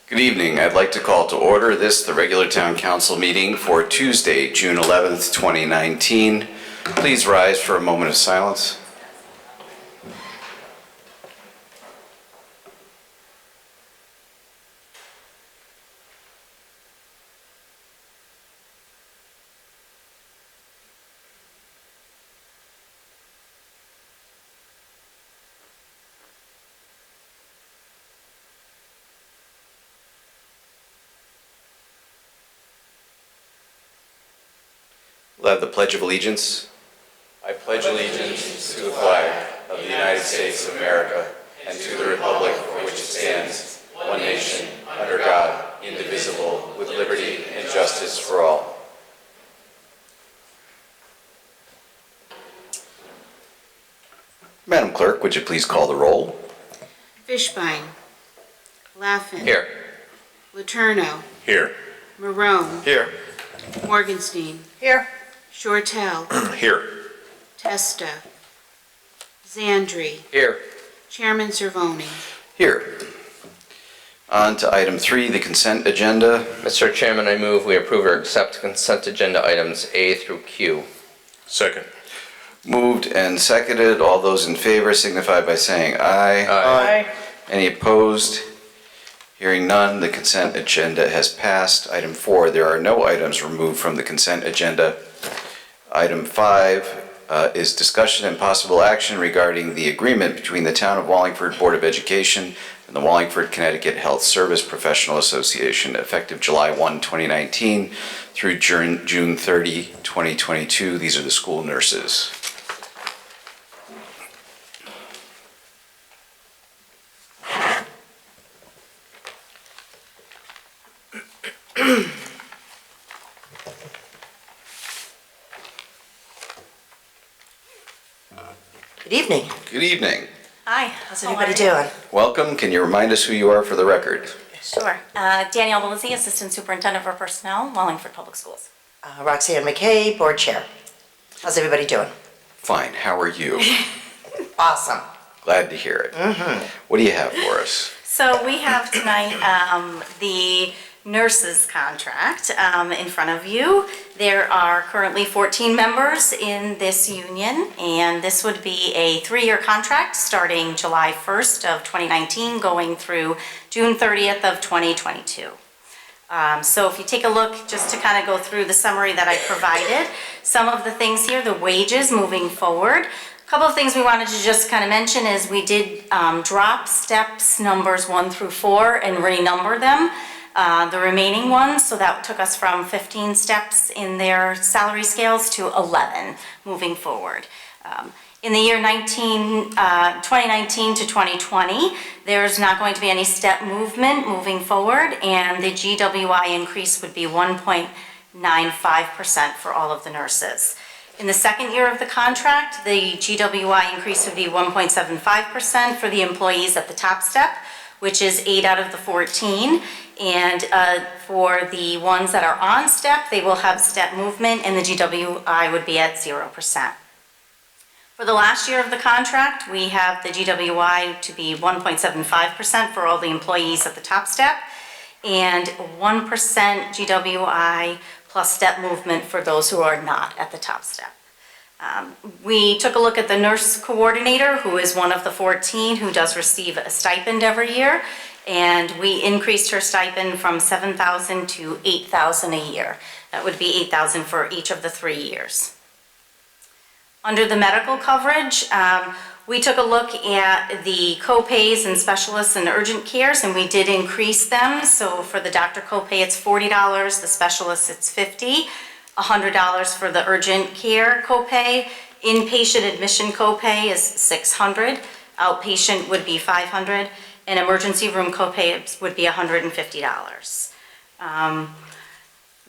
Good evening. I'd like to call to order the regular town council meeting for Tuesday, June 11th, 2019. Please rise for a moment of silence. We'll have the Pledge of Allegiance. I pledge allegiance to the flag of the United States of America and to the republic for which it stands, one nation, under God, indivisible, with liberty and justice for all. Madam Clerk, would you please call the roll? Fishbein. Laffin. Here. Letourneau. Here. Marone. Here. Morgenstein. Here. Shortell. Here. Testa. Zandri. Here. Chairman Cervoni. Here. On to item 3, the consent agenda. Mr. Chairman, I move we approve or accept consent agenda items A through Q. Second. Moved and seconded. All those in favor signify by saying aye. Aye. Any opposed? Hearing none, the consent agenda has passed. Item 4, there are no items removed from the consent agenda. Item 5 is discussion and possible action regarding the agreement between the Town of Wallingford Board of Education and the Wallingford, Connecticut Health Service Professional Association, effective July 1, 2019 through June 30, 2022. These are the school nurses. Good evening. Good evening. Hi. How's everybody doing? Welcome. Can you remind us who you are for the record? Sure. Danielle Belizzi, Assistant Superintendent for Personnel, Wallingford Public Schools. Roxanne McKay, Board Chair. How's everybody doing? Fine. How are you? Awesome. Glad to hear it. What do you have for us? So we have tonight the nurses contract in front of you. There are currently 14 members in this union, and this would be a 3-year contract starting July 1st of 2019 going through June 30th of 2022. So if you take a look, just to kind of go through the summary that I provided, some of the things here, the wages moving forward. A couple of things we wanted to just kind of mention is we did drop steps numbers 1 through 4 and renumber them, the remaining ones, so that took us from 15 steps in their salary scales to 11 moving forward. In the year 2019 to 2020, there's not going to be any step movement moving forward, and the GWI increase would be 1.95% for all of the nurses. In the second year of the contract, the GWI increase would be 1.75% for the employees at the top step, which is 8 out of the 14. And for the ones that are on step, they will have step movement, and the GWI would be at 0%. For the last year of the contract, we have the GWI to be 1.75% for all the employees at the top step, and 1% GWI plus step movement for those who are not at the top step. We took a look at the nurse coordinator, who is one of the 14 who does receive a stipend every year, and we increased her stipend from $7,000 to $8,000 a year. That would be $8,000 for each of the 3 years. Under the medical coverage, we took a look at the co-pays and specialists and urgent cares, and we did increase them. So for the doctor copay, it's $40, the specialist, it's $50, $100 for the urgent care copay. Inpatient admission copay is $600, outpatient would be $500, and emergency room copay would be $150.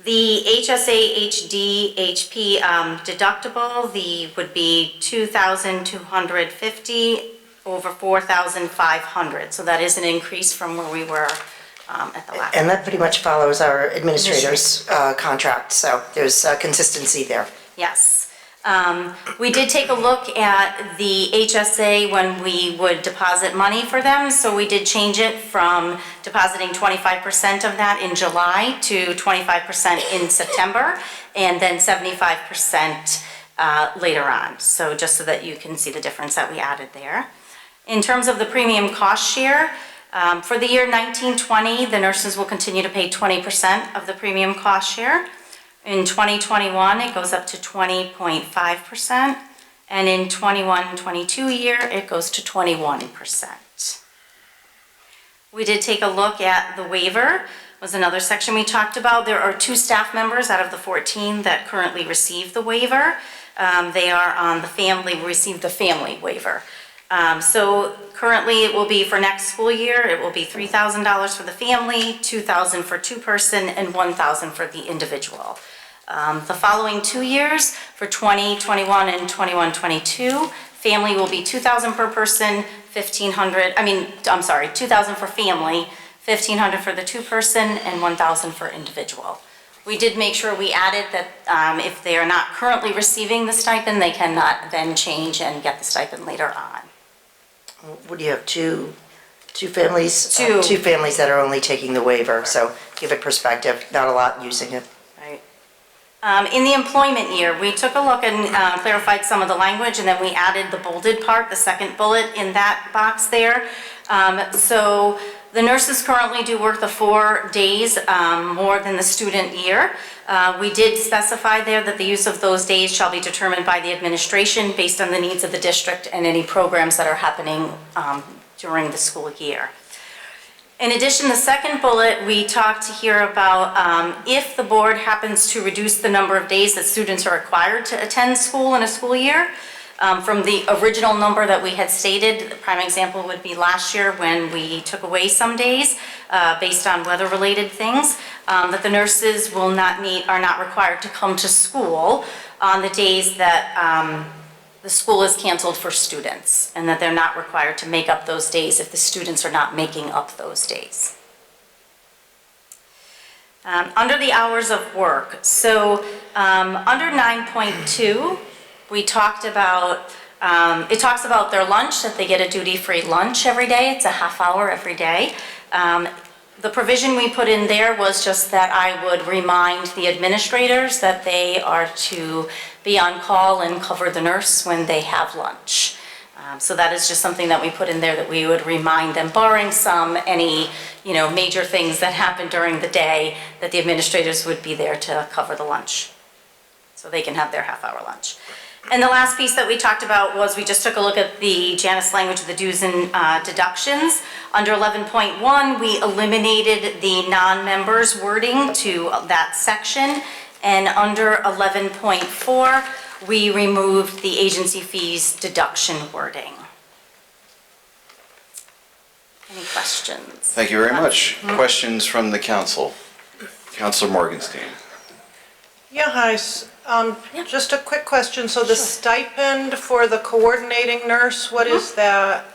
The HSA HD HP deductible would be $2,250 over $4,500. So that is an increase from where we were at the last. And that pretty much follows our administrator's contract, so there's consistency there. Yes. We did take a look at the HSA when we would deposit money for them, so we did change it from depositing 25% of that in July to 25% in September, and then 75% later on. So just so that you can see the difference that we added there. In terms of the premium cost share, for the year 1920, the nurses will continue to pay 20% of the premium cost share. In 2021, it goes up to 20.5%, and in 21-22 year, it goes to 21%. We did take a look at the waiver, was another section we talked about. There are 2 staff members out of the 14 that currently receive the waiver. They are on the family, received the family waiver. So currently it will be for next school year, it will be $3,000 for the family, $2,000 for 2-person, and $1,000 for the individual. The following 2 years, for 2021 and 21-22, family will be $2,000 per person, $2,000 for family, $1,500 for the 2-person, and $1,000 for individual. We did make sure we added that if they are not currently receiving the stipend, they cannot then change and get the stipend later on. What do you have, two families? Two. 2 families that are only taking the waiver, so give it perspective, not a lot using it. Right. In the employment year, we took a look and clarified some of the language, and then we added the bolded part, the second bullet in that box there. So the nurses currently do work the 4 days more than the student year. We did specify there that the use of those days shall be determined by the administration based on the needs of the district and any programs that are happening during the school year. In addition, the second bullet, we talked here about if the board happens to reduce the number of days that students are required to attend school in a school year, from the original number that we had stated. The prime example would be last year when we took away some days based on weather-related things, that the nurses are not required to come to school on the days that the school is canceled for students, and that they're not required to make up those days if the students are not making up those days. Under the hours of work, so under 9.2, we talked about, it talks about their lunch, that they get a duty-free lunch every day. It's a half hour every day. The provision we put in there was just that I would remind the administrators that they are to be on call and cover the nurse when they have lunch. So that is just something that we put in there, that we would remind them, barring any major things that happen during the day, that the administrators would be there to cover the lunch, so they can have their half-hour lunch. And the last piece that we talked about was we just took a look at the Janus language of the dues and deductions. Under 11.1, we eliminated the non-members wording to that section. And under 11.4, we removed the agency fees deduction wording. Any questions? Thank you very much. Questions from the council? Councilor Morgenstein. Yeah, hi. Just a quick question. So the stipend for the coordinating nurse, what is that?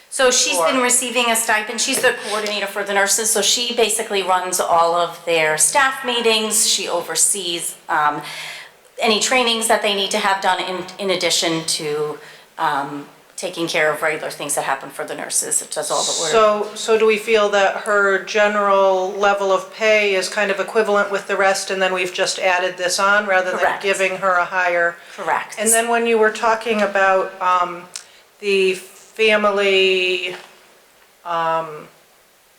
So she's been receiving a stipend. She's the coordinator for the nurses, so she basically runs all of their staff meetings. She oversees any trainings that they need to have done in addition to taking care of regular things that happen for the nurses. It does all the work. So do we feel that her general level of pay is kind of equivalent with the rest, and then we've just added this on rather than Correct. giving her a higher? Correct. And then when you were talking about the family,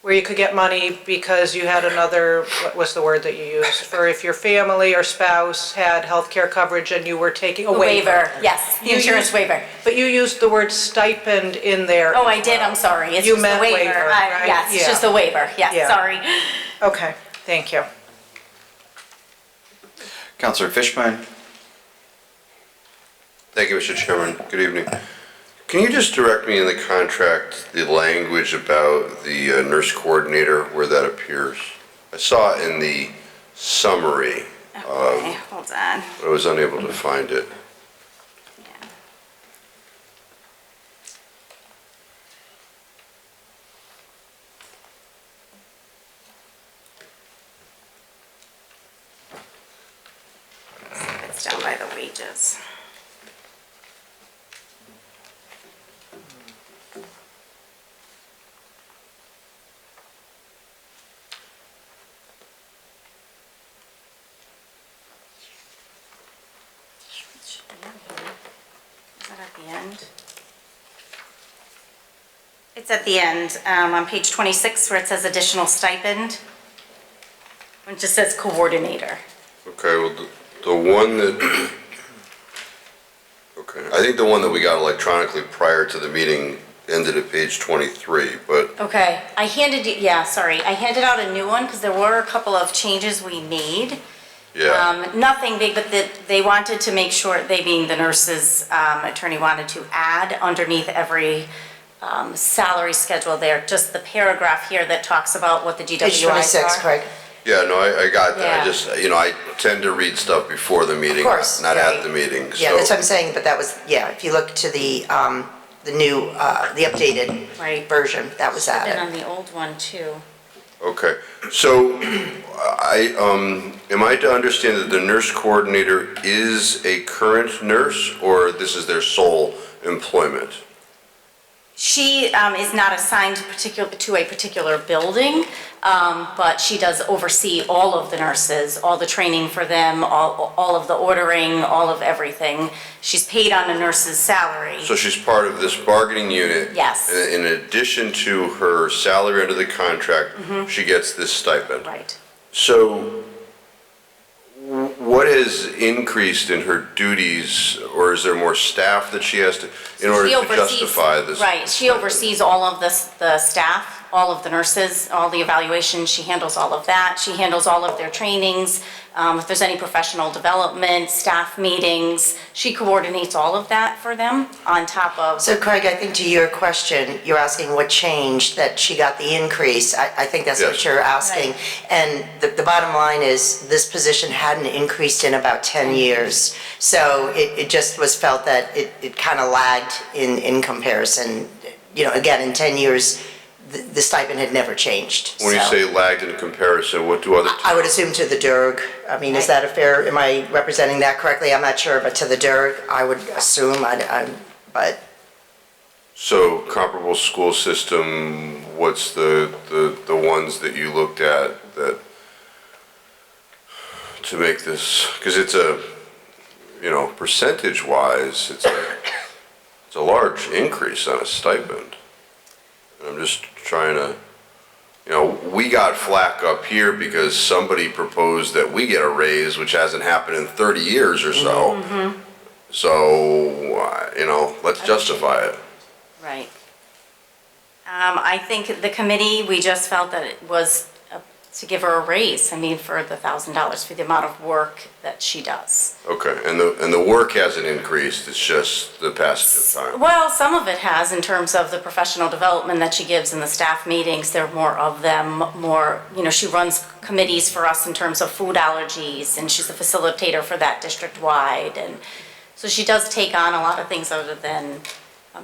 where you could get money because you had another, what was the word that you used? For if your family or spouse had health care coverage and you were taking a waiver. Yes, the You insurance used- waiver. But you used the word stipend in there. Oh, I did, I'm sorry. It's You just the meant waiver, right? Yes, it's Yeah. just a waiver, yes, Yeah. sorry. Okay, thank you. Councilor Fishbein. Thank you, Mr. Chairman. Good evening. Can you just direct me in the contract, the language about the nurse coordinator, where that appears? I saw it in the summary, Okay, hold on. but I was unable to find it. It's down down by the wages. It should be in here. Is that at the end? It's at the end, on page 26, where it says additional stipend. It just says coordinator. Okay, well, the one that, okay, I think the one that we got electronically prior to the meeting ended at page 23, but, Okay, I handed you, yeah, sorry, I handed out a new one because there were a couple of changes we made. yeah. Nothing big, but they wanted to make sure, they being the nurse's attorney, wanted to add underneath every salary schedule there, just the paragraph here that talks about what the GWIs are. Page 26, Craig. Yeah, no, I got that. I Yeah. just, I tend to read stuff before the meeting, Of course, not yeah. at the meeting, Yeah, that's so. what I'm saying, but that was, yeah, if you look to the new, the updated Right. version, that was Been added. on the old one too. Okay, so am I to understand that the nurse coordinator is a current nurse, or this is their sole employment? She is not assigned to a particular building, but she does oversee all of the nurses, all the training for them, all of the ordering, all of everything. She's paid on a nurse's salary. So she's part of this bargaining unit? Yes. In addition to her salary under the contract, she gets this stipend? Right. So what has increased in her duties, or is there more staff that she has to, in order She to oversees- justify this? Right, she oversees all of the staff, all of the nurses, all the evaluations, she handles all of that. She handles all of their trainings, if there's any professional development, staff meetings, she coordinates all of that for them on top of. So Craig, I think to your question, you're asking what changed, that she got the increase. I think that's what Yes. you're asking. And the bottom line is, this position hadn't increased in about 10 years. So it just was felt that it kind of lagged in comparison. Again, in 10 years, the stipend had never changed. When you So say lagged in comparison, what do other? I would assume to the DIRG. I mean, is that a fair, am I representing that correctly? I'm not sure, but to the DIRG, I would assume, but So comparable school system, what's the ones that you looked at that, to make this, because it's a, percentage-wise, it's a large increase on a stipend. And I'm just trying to, we got flack up here because somebody proposed that we get a raise, which hasn't happened in 30 years or so. So, let's justify it. Right. I think the committee, we just felt that it was to give her a raise, for the $1,000, for the amount of work that she does. Okay, and the work hasn't increased, it's just the passage of time. Well, some of it has in terms of the professional development that she gives in the staff meetings. There are more of them, she runs committees for us in terms of food allergies, and she's a facilitator for that district-wide. And so she does take on a lot of things other than,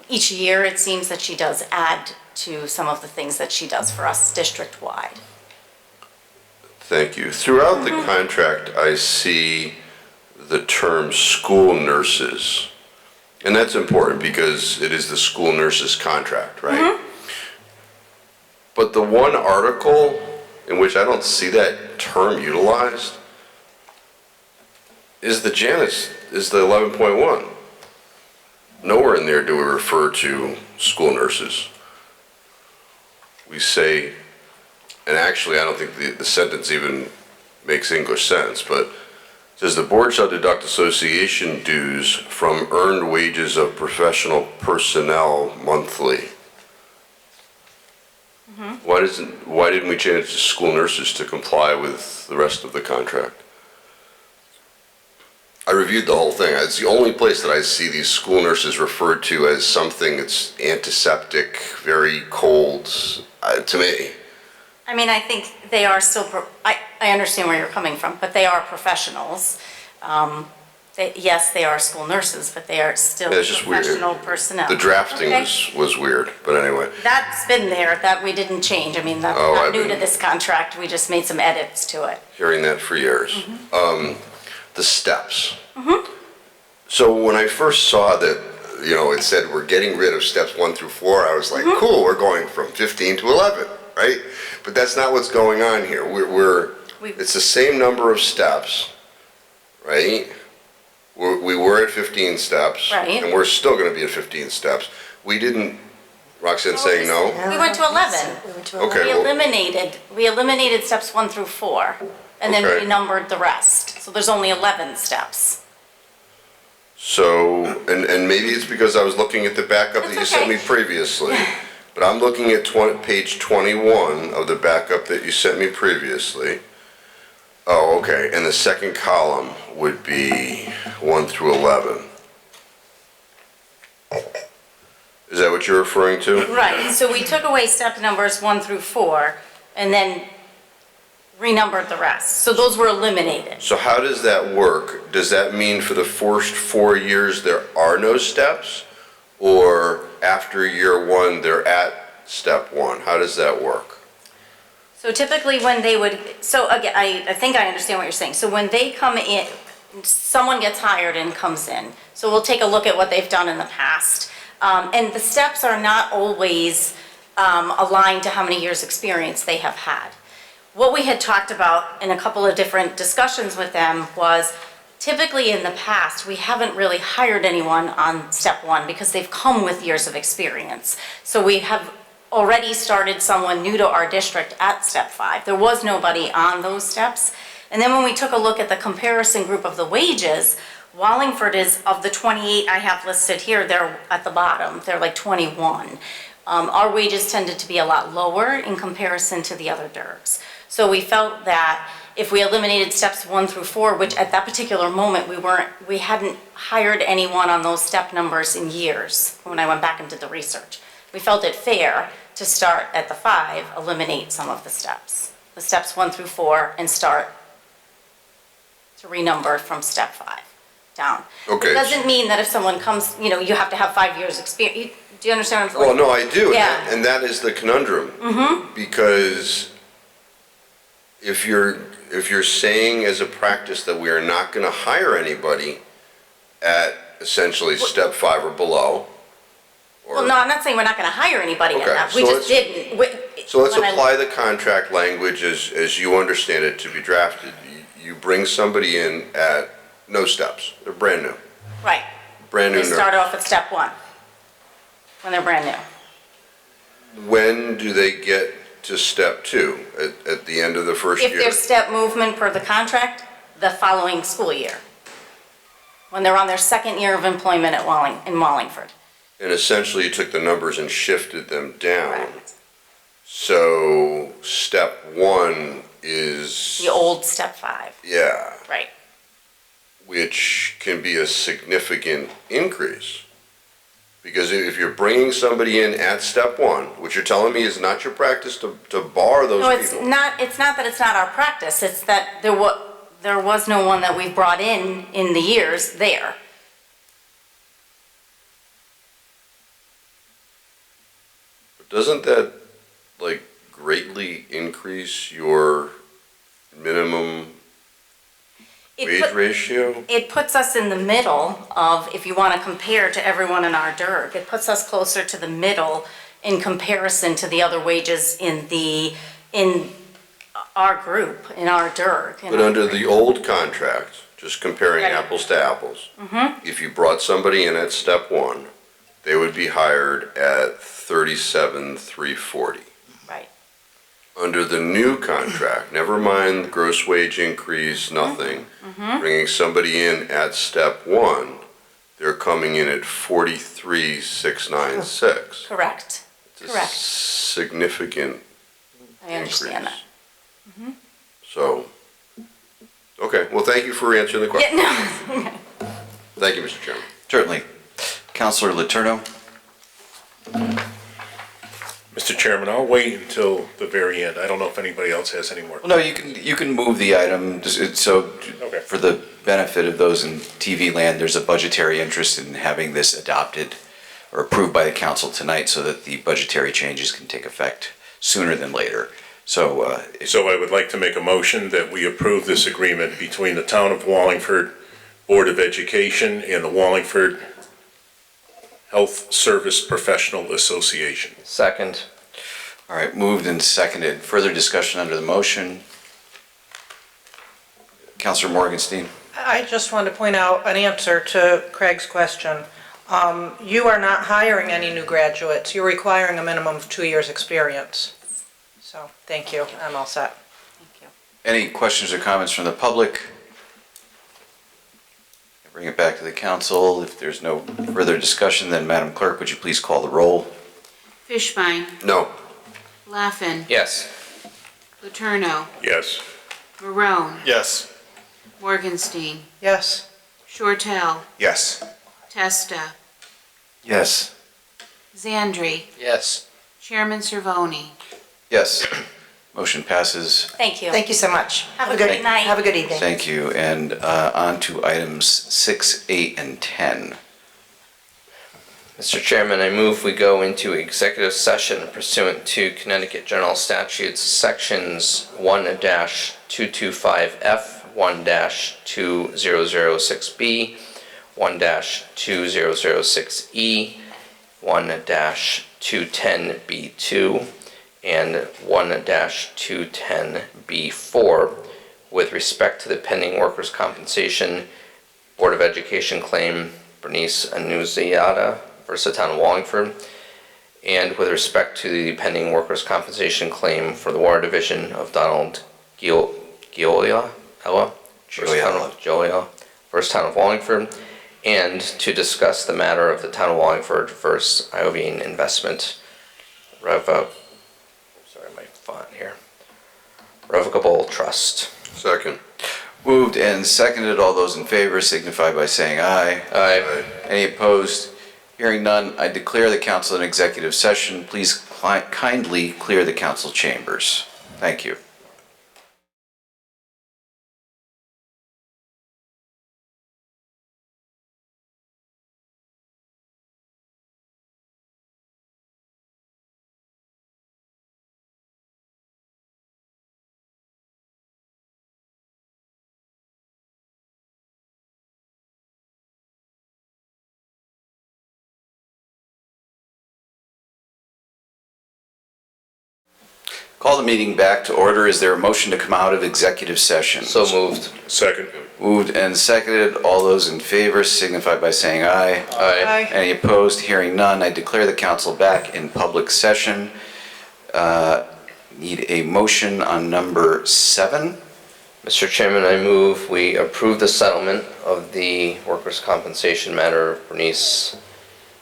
each year it seems that she does add to some of the things that she does for us district-wide. Thank you. Throughout the contract, I see the term school nurses. And that's important because it is the school nurses contract, right? But the one article in which I don't see that term utilized is the 11.1. Nowhere in there do we refer to school nurses. We say, and actually, I don't think the sentence even makes English sense, but it says the board shall deduct association dues from earned wages of professional personnel monthly. Why didn't we change it to school nurses to comply with the rest of the contract? I reviewed the whole thing. It's the only place that I see these school nurses referred to as something that's antiseptic, very cold, to me. I think they are still, I understand where you're coming from, but they are professionals. Yes, they are school nurses, but they are still Yeah, it's just weird. professional personnel. The drafting Okay. was weird, but anyway. That's been there, that we didn't change. That's Oh, not I've new to been- this contract, we just made some edits to it. Hearing that for years. the steps. So when I first saw that, it said we're getting rid of steps 1 through 4, I was like, cool, we're going from 15 to 11, right? But that's not what's going on here. It's the same number of steps, right? We were at 15 steps. Right. And we're still gonna be at 15 steps. We didn't, Roxanne saying no? We went to 11. We went to Okay. We eliminated steps 1 through 4, and then Okay. renumbered the rest. So there's only 11 steps. So, and maybe it's because I was looking at the backup that you That's sent me okay. previously. But I'm looking at page 21 of the backup that you sent me previously. Oh, okay, and the second column would be 1 through 11. Is that what you're referring to? Right, so we took away step numbers 1 through 4, and then renumbered the rest. So those were eliminated. So how does that work? Does that mean for the first 4 years there are no steps? Or after year 1, they're at step 1? How does that work? So typically when they would, so again, I think I understand what you're saying. So when they come in, someone gets hired and comes in. So we'll take a look at what they've done in the past. And the steps are not always aligned to how many years' experience they have had. What we had talked about in a couple of different discussions with them was typically in the past, we haven't really hired anyone on step 1 because they've come with years of experience. So we have already started someone new to our district at step 5. There was nobody on those steps. And then when we took a look at the comparison group of the wages, Wallingford is, of the 28 I have listed here, they're at the bottom. They're like 21. Our wages tended to be a lot lower in comparison to the other DIRGs. So we felt that if we eliminated steps 1 through 4, which at that particular moment we hadn't hired anyone on those step numbers in years when I went back and did the research. We felt it fair to start at the 5, eliminate some of the steps 1 through 4, and start to renumber from step 5 down. Okay. It doesn't mean that if someone comes, you have to have 5 years experience. Do you understand what I'm saying? Well, no, I do. Yeah. And that is the conundrum. Because if you're saying as a practice that we are not going to hire anybody at essentially step 5 or below, or Well, no, I'm not saying we're not gonna hire anybody at Okay, that, we so just didn't. so let's when I- apply the contract language as you understand it to be drafted. You bring somebody in at no steps. They're brand new. Right, Brand new they nurse. start off at step 1, when they're brand new. When do they get to step 2? At the end of the first If year? there's step movement per the contract, the following school year, when they're on their second year of employment in Wallingford. And essentially you took the numbers and shifted them down. Correct. So step 1 is. The old step 5, Yeah, right. which can be a significant increase. Because if you're bringing somebody in at step 1, which you're telling me is not your practice to bar those No, people. it's not that it's not our practice, it's that there was no one that we've brought in the years there. Doesn't that greatly increase your minimum It wage put- ratio? It puts us in the middle of, if you want to compare to everyone in our DIRG, it puts us closer to the middle in comparison to the other wages in our group, in our DIRG. But under the old contract, just comparing Right. apples to apples, if you brought somebody in at step 1, they would be hired at 37,340. Right, Under the new contract, never mind gross wage increase, nothing, bringing somebody in at step 1, they're coming in at 43,696. correct. It's a Correct. significant I understand that. increase. So, okay, well, thank you for answering the question. Yeah, no, Thank you, Mr. Chairman. Certainly. Counselor Letourneau? Mr. Chairman, I'll wait until the very end. I don't know if anybody else has any more. Well, no, you can move the item, so Okay. for the benefit of those in TV land, there's a budgetary interest in having this adopted or approved by the council tonight so that the budgetary changes can take effect sooner than later. So, So I would like to make a motion that we approve this agreement between the Town of Wallingford Board of Education and the Wallingford Health Service Professional Association. Second. all right, moved and seconded. Further discussion under the motion? Counselor Morgenstein? I just want to point out an answer to Craig's question. You are not hiring any new graduates. You're requiring a minimum of 2 years' experience. So, thank you. I'm all set. Thank you. Any questions or comments from the public? Bring it back to the council. If there's no further discussion, then Madam Clerk, would you please call the roll? Fishbein, No. Laffin, Yes. Letourneau, Yes. Marone, Yes. Morgenstein, Yes. Shortell, Yes. Testa, Yes. Zandri, Yes. Chairman Cervoni. Yes. Motion passes. Thank you. Thank you so much. Have a good night. Have a good evening. Thank you. And on to items 6, 8, and 10. Mr. Chairman, I move we go into executive session pursuant to Connecticut General Statutes Sections 1-225F, 1-2006B, 1-2006E, 1-210B2, and 1-210B4 with respect to the pending workers' compensation Board of Education claim Bernice Annunziata versus the Town of Wallingford, and with respect to the pending workers' compensation claim for the Water Division of Donald Gioia versus Town of Wallingford, and to discuss the matter of the Town of Wallingford versus Iovine Investment Revocable Trust. Second. Moved and seconded. All those in favor signify by saying aye. Aye. Any opposed? Hearing none, I declare the council in executive session. Please kindly clear the council chambers. Thank you. Call the meeting back to order. Is there a motion to come out of executive session? So moved. Second. Moved and seconded. All those in favor signify by saying aye. Aye. Any opposed? Hearing none, I declare the council back in public session. Need a motion on number 7. Mr. Chairman, I move we approve the settlement of the workers' compensation matter of Bernice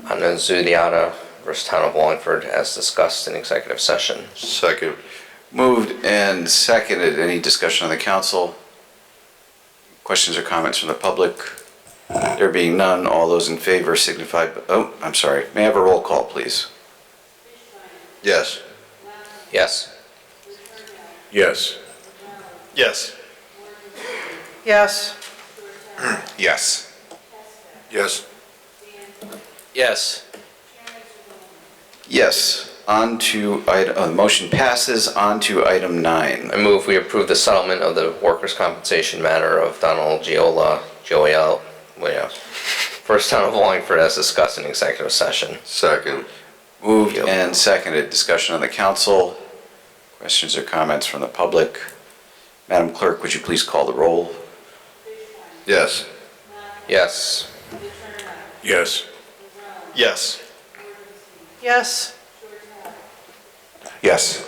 Annunziata versus Town of Wallingford as discussed in executive session. Second. Moved and seconded. Any discussion on the council? Questions or comments from the public? There being none, all those in favor signify, I'm sorry. May I have a roll call, please? Yes. Yes. Yes. Yes. Yes. Yes. Yes. Yes. Yes. On to the motion passes. On to item 9. I move we approve the settlement of the workers' compensation matter of Donald Gioia versus Town of Wallingford as discussed in executive session. Second. Moved and seconded. Discussion on the council. Questions or comments from the public? Madam Clerk, would you please call the roll? Yes. Yes. Yes. Yes. Yes. Yes.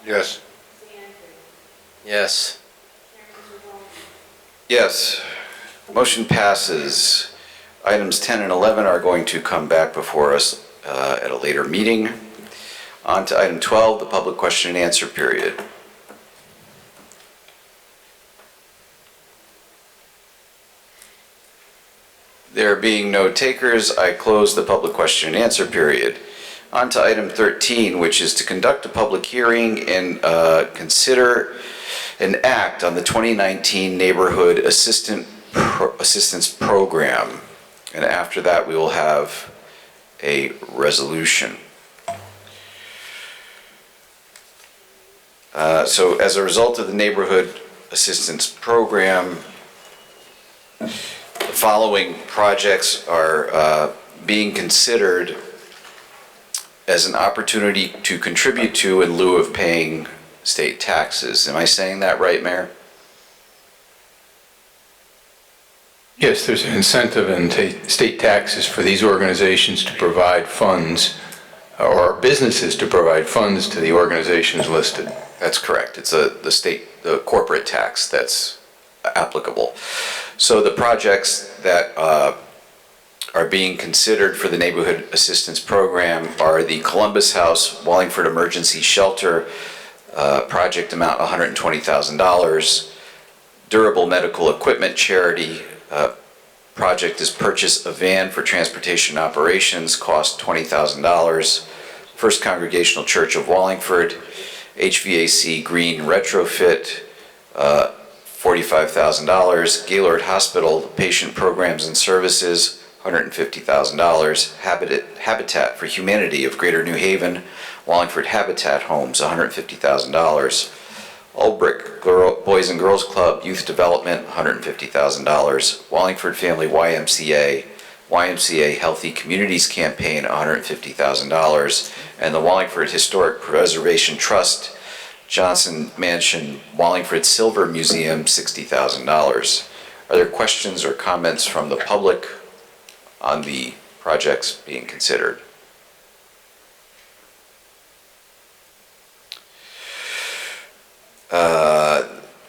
Yes. Yes. Yes. Motion passes. Items 10 and 11 are going to come back before us at a later meeting. On to item 12, the public question and answer period. There being no takers, I close the public question and answer period. On to item 13, which is to conduct a public hearing and consider an act on the 2019 Neighborhood Assistance Program. And after that, we will have a resolution. So as a result of the Neighborhood Assistance Program, the following projects are being considered as an opportunity to contribute to in lieu of paying state taxes. Am I saying that right, Mayor? Yes, there's an incentive in state taxes for these organizations to provide funds, or businesses to provide funds to the organizations listed. That's correct. It's the corporate tax that's applicable. So the projects that are being considered for the Neighborhood Assistance Program are the Columbus House Wallingford Emergency Shelter, project amount $120,000. Durable Medical Equipment Charity, project is purchase a van for transportation operations, cost $20,000. First Congregational Church of Wallingford, HVAC green retrofit, $45,000. Gaylord Hospital Patient Programs and Services, $150,000. Habitat for Humanity of Greater New Haven, Wallingford Habitat Homes, $150,000. Ulbrich Boys and Girls Club Youth Development, $150,000. Wallingford Family YMCA Healthy Communities Campaign, $150,000. And the Wallingford Historic Preservation Trust Johnson Mansion Wallingford Silver Museum, $60,000. Are there questions or comments from the public on the projects being considered?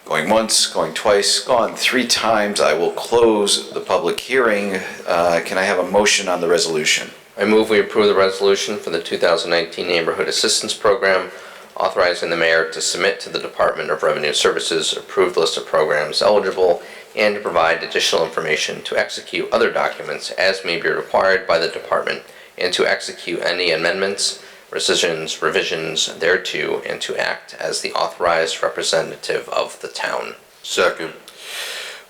Going once, going twice, gone 3 times. I will close the public hearing. Can I have a motion on the resolution? I move we approve the resolution for the 2019 Neighborhood Assistance Program, authorizing the mayor to submit to the Department of Revenue Services approved list of programs eligible and to provide additional information to execute other documents as may be required by the department and to execute any amendments, rescissions, revisions thereto, and to act as the authorized representative of the town. Second.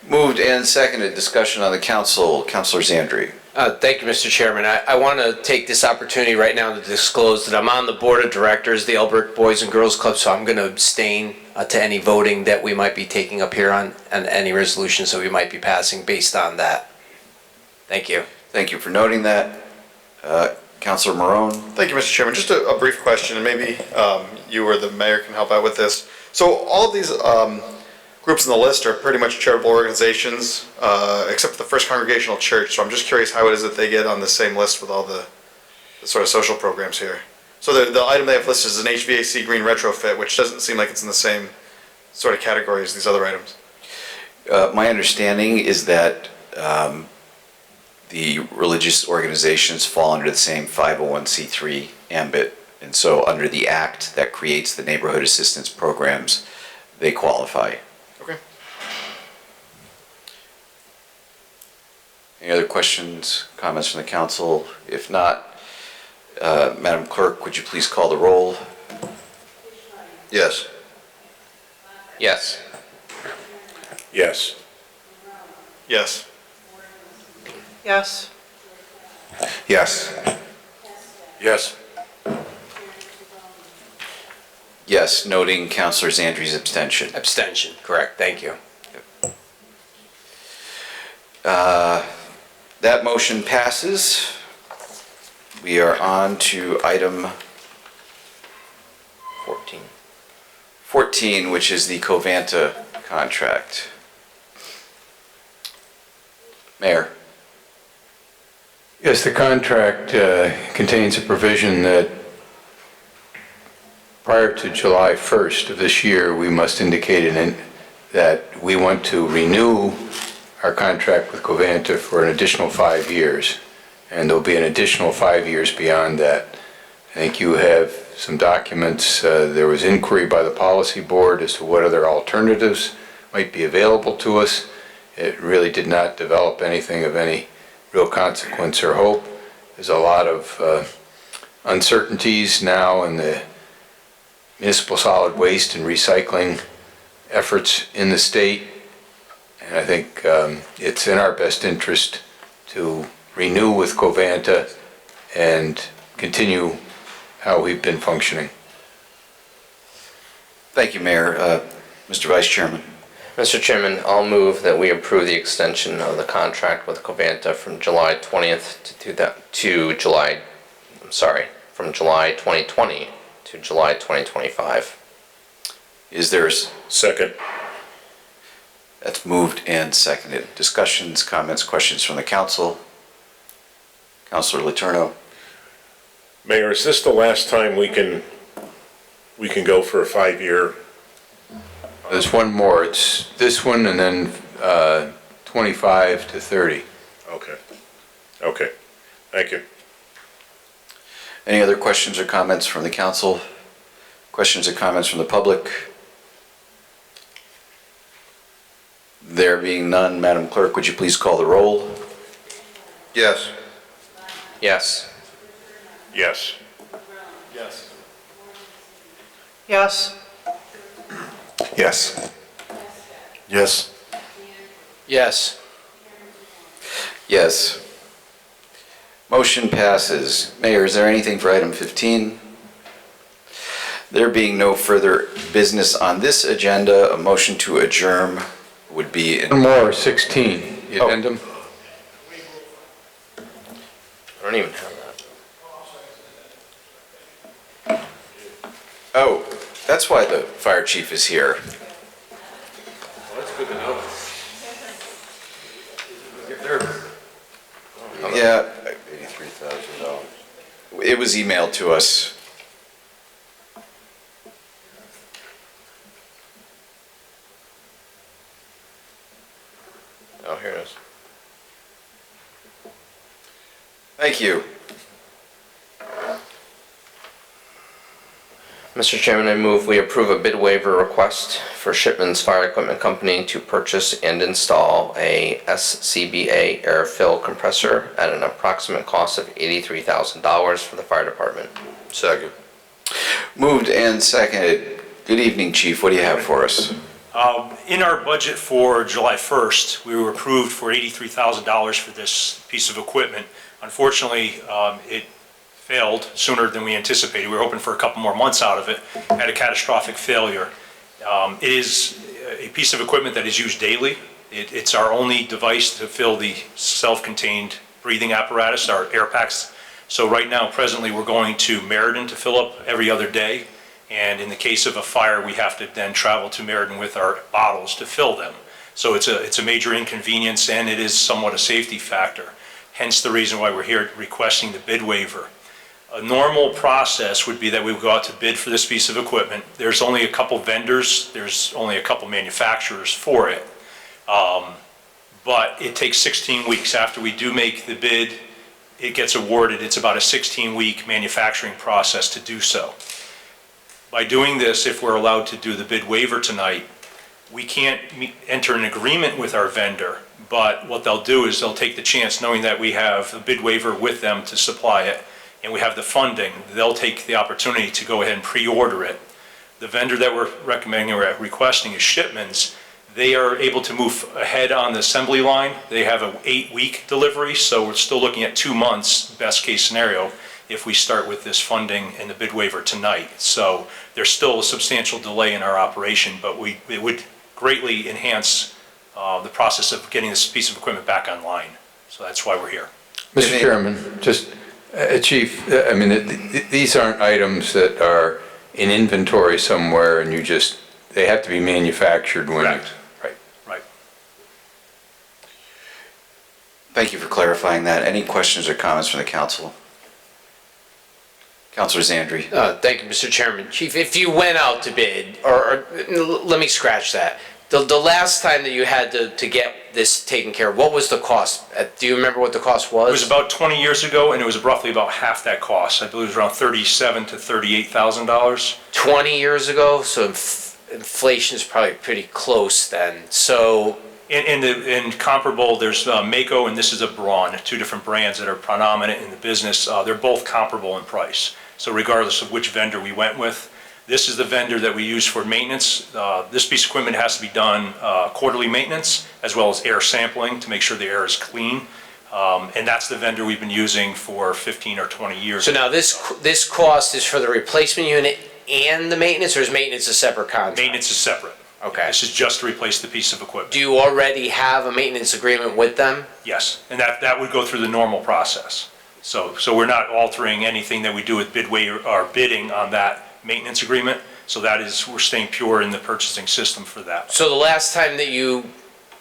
Moved and seconded. Discussion on the council. Councilor Zandri. Thank you, Mr. Chairman. I want to take this opportunity right now to disclose that I'm on the board of directors of the Ulbrich Boys and Girls Club, so I'm going to abstain to any voting that we might be taking up here on any resolutions that we might be passing based on that. Thank you. Thank you for noting that. Councilor Marone. Thank you, Mr. Chairman. Just a brief question, and maybe you or the mayor can help out with this. So all of these groups on the list are pretty much charitable organizations, except for the First Congregational Church. So I'm just curious how it is that they get on the same list with all the sort of social programs here. So the item they have listed is an HVAC green retrofit, which doesn't seem like it's in the same sort of category as these other items. My understanding is that the religious organizations fall under the same 501c3 ambit, and so under the act that creates the neighborhood assistance programs, they qualify. Okay. Any other questions, comments from the council? If not, Madam Clerk, would you please call the roll? Yes. Yes. Yes. Yes. Yes. Yes. Yes. Yes, noting Councilor Zandri's abstention. Abstention, correct. Thank you. That motion passes. We are on to item 14, which is the Covanta contract. Mayor. Yes, the contract contains a provision that prior to July 1st of this year, we must indicate that we want to renew our contract with Covanta for an additional 5 years, and there'll be an additional 5 years beyond that. I think you have some documents. There was inquiry by the policy board as to what other alternatives might be available to us. It really did not develop anything of any real consequence or hope. There's a lot of uncertainties now in the municipal solid waste and recycling efforts in the state, and I think it's in our best interest to renew with Covanta and continue how we've been functioning. Thank you, Mayor. Mr. Vice Chairman. Mr. Chairman, I'll move that we approve the extension of the contract with Covanta from July 20th from July 2020 to July 2025. Is there a Second. That's moved and seconded. Discussions, comments, questions from the council? Councilor Letourneau. Mayor, is this the last time we can go for a 5-year? There's one more. It's this one and then 25 to 30. Okay. Okay. Thank you. Any other questions or comments from the council? Questions or comments from the public? There being none, Madam Clerk, would you please call the roll? Yes. Yes. Yes. Yes. Yes. Yes. Yes. Yes. Yes. Motion passes. Mayor, is there anything for item 15? There being no further business on this agenda, a motion to adjourn would be in... One more, 16, the addendum. I don't even have that. Oh, that's why the fire chief is here. That's good to know. Yeah, $83,000. it was emailed to us. Oh, here it is. Thank you. Mr. Chairman, I move we approve a bid waiver request for Shipman's Fire Equipment Company to purchase and install a SCBA air fill compressor at an approximate cost of $83,000 for the fire department. Second. Moved and seconded. Good evening, Chief. What do you have for us? In our budget for July 1st, we were approved for $83,000 for this piece of equipment. Unfortunately, it failed sooner than we anticipated. We were hoping for a couple more months out of it. Had a catastrophic failure. It is a piece of equipment that is used daily. It's our only device to fill the self-contained breathing apparatus, our air packs. So right now, presently, we're going to Meriden to fill up every other day. And in the case of a fire, we have to then travel to Meriden with our bottles to fill them. So it's a major inconvenience, and it is somewhat a safety factor. Hence the reason why we're here requesting the bid waiver. A normal process would be that we would go out to bid for this piece of equipment. There's only a couple vendors, there's only a couple manufacturers for it. But it takes 16 weeks. After we do make the bid, it gets awarded. It's about a 16-week manufacturing process to do so. By doing this, if we're allowed to do the bid waiver tonight, we can't enter an agreement with our vendor, but what they'll do is they'll take the chance, knowing that we have a bid waiver with them to supply it, and we have the funding, they'll take the opportunity to go ahead and pre-order it. The vendor that we're recommending or requesting is Shipman's. They are able to move ahead on the assembly line. They have an 8-week delivery, so we're still looking at 2 months, best case scenario, if we start with this funding and the bid waiver tonight. So there's still a substantial delay in our operation, but it would greatly enhance the process of getting this piece of equipment back online. So that's why we're here. Mr. Chairman, just, Chief, I mean, these aren't items that are in inventory somewhere and they have to be manufactured when... Correct. Right. Right. Thank you for clarifying that. Any questions or comments from the council? Councilor Zandri. Thank you, Mr. Chairman. Chief, if you went out to bid, or let me scratch that. The last time that you had to get this taken care of, what was the cost? Do you remember what the cost was? It was about 20 years ago, and it was roughly about half that cost. I believe it was around $37,000 to $38,000. 20 years ago, so inflation is probably pretty close then. So In comparable, there's Mako and this is a Braun, two different brands that are predominant in the business. They're both comparable in price. So regardless of which vendor we went with, this is the vendor that we use for maintenance. This piece of equipment has to be done quarterly maintenance as well as air sampling to make sure the air is clean. And that's the vendor we've been using for 15 or 20 years. So now this cost is for the replacement unit and the maintenance, or is maintenance a separate contract? Maintenance is separate. Okay. This is just to replace the piece of equipment. Do you already have a maintenance agreement with them? Yes, and that would go through the normal process. So we're not altering anything that we do with bidding on that maintenance agreement. So that is, we're staying pure in the purchasing system for that. So the last time that you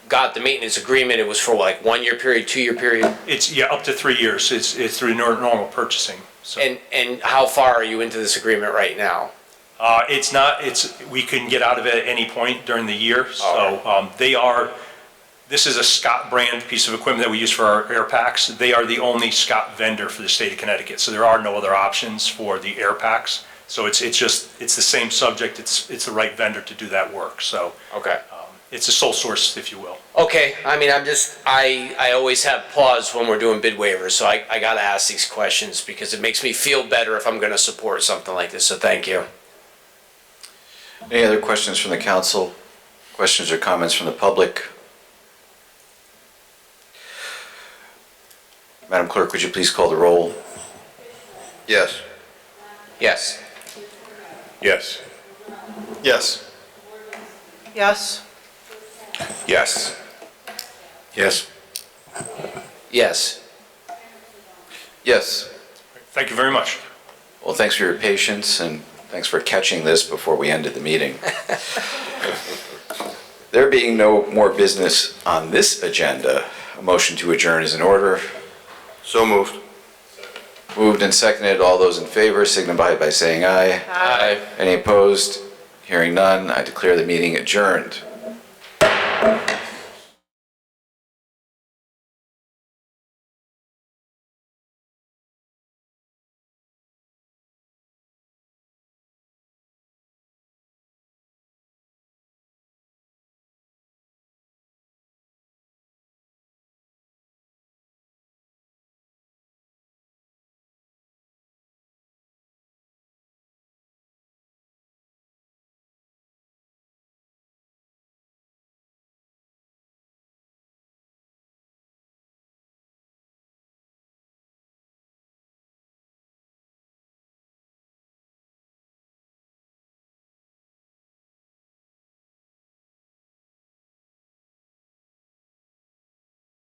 got the maintenance agreement, it was for like 1 year period, 2 year period? It's, yeah, up to 3 years. It's through normal purchasing. So And how far are you into this agreement right now? we can get out of it at any point during the year. So this is a Scott brand piece of equipment that we use for our air packs. They are the only Scott vendor for the state of Connecticut. So there are no other options for the air packs. So it's the same subject. It's the right vendor to do that work. So Okay. it's a sole source, if you will. Okay, I mean, I always have pause when we're doing bid waivers, so I gotta ask these questions because it makes me feel better if I'm gonna support something like this, so thank you. Any other questions from the council? Questions or comments from the public? Madam Clerk, would you please call the roll? Yes. Yes. Yes. Yes. Yes? Yes. Yes. Yes. Yes. Thank you very much. Well, thanks for your patience and thanks for catching this before we ended the meeting. There being no more business on this agenda, a motion to adjourn is in order. So moved. Moved and seconded. All those in favor signify by saying aye. Aye. Any opposed? Hearing none, I declare the meeting adjourned.